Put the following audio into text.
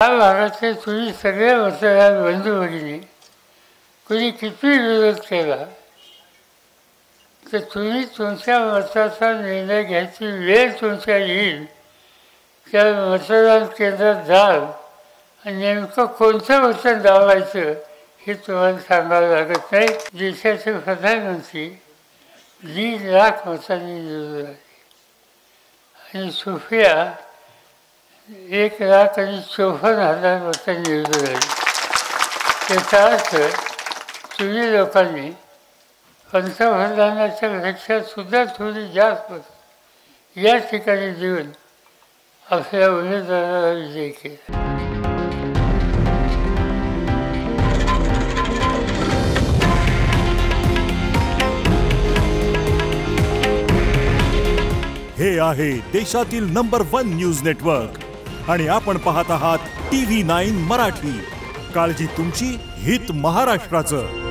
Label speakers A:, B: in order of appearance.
A: या भागातले तुम्ही सगळे मतदार बंधू भगिनी कुणी किती विरोध केला तर तुम्ही तुमच्या मताचा निर्णय घ्यायची वेळ तुमच्या येईल त्या मतदान केंद्रात जाल आणि नेमकं कोणतं मतदान लावायचं हे तुम्हाला सांगावं लागत नाही. देशाचे प्रधानमंत्री 1.5 लाख मतांनी निवडून आले आणि सोफिया 1,54,000 मतांनी निवडून आली. त्याचा अर्थ तुम्ही लोकांनी पंतप्रधानाच्या पेक्षा सुद्धा थोडी जास्त मत या ठिकाणी देऊन आपल्या उमेदवाराला विजयी केला.
B: हे आहे देशातील नंबर 1 न्यूज नेटवर्क आणि आपण पाहत आहात TV9 मराठी. काळजी तुमची, हित महाराष्ट्राचं.